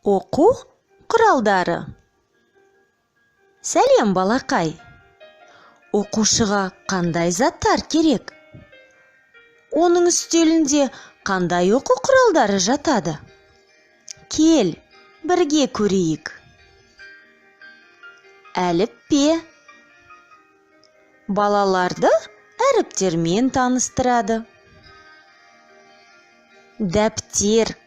Оқу құралдары. Сәлем, балақай. Оқушыға қандай заттар керек? Оның үстелінде қандай оқу құралдары жатады? Кел, бірге көрейік. Әліппе. Балаларды әріптермен таныстырады. Дәптер.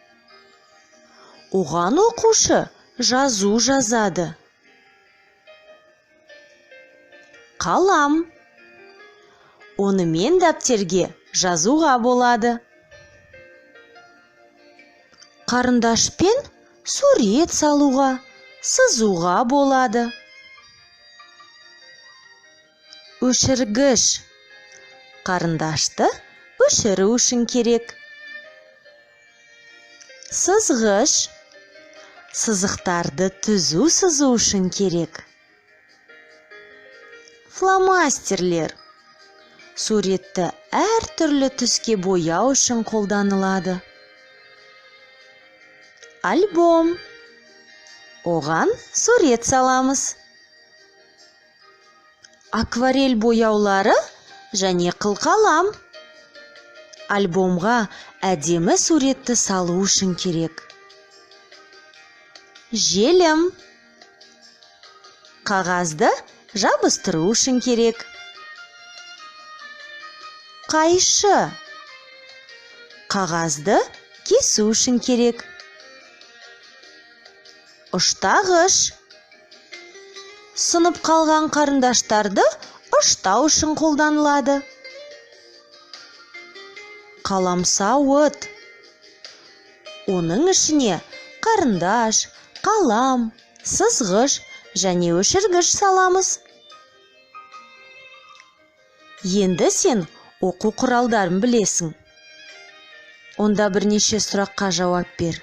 Оған оқушы жазу жазады. Қалам. Онымен дәптерге жазуға болады. Қарындашпен сурет салуға, сызуға болады. Өшіргіш. Қарындашты өшіру үшін керек. Сызғыш. Сызықтарды түзу сызу үшін керек. Фломастерлер. Суретті әртүрлі түске бояу үшін қолданылады. Альбом. Оған сурет саламыз. Акварель бояулары және қылқалам. Альбомға әдемі суретті салу үшін керек. Желім. Қағазды жабыстыру үшін керек. Қайшы. Қағазды кесу үшін керек. Ұштағыш. Сынып қалған қарындаштарды ұштау үшін қолданылады. Қаламсауыт. Оның ішіне қарындаш, қалам, сызғыш және өшіргіш саламыз. Енді сен оқу құралдарын білесің. Онда бірнеше сұраққа жауап бер.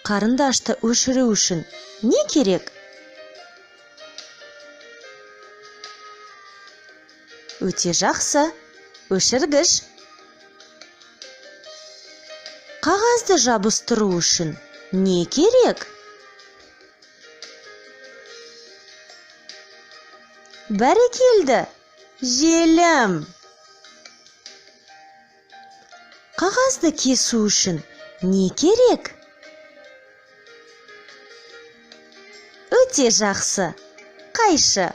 Қарындашты өшіру үшін не керек? Өте жақсы. Өшіргіш. Қағазды жабыстыру үшін не керек? Бәрекелді. Желім. Қағазды кесу үшін не керек? Өте жақсы. Қайшы.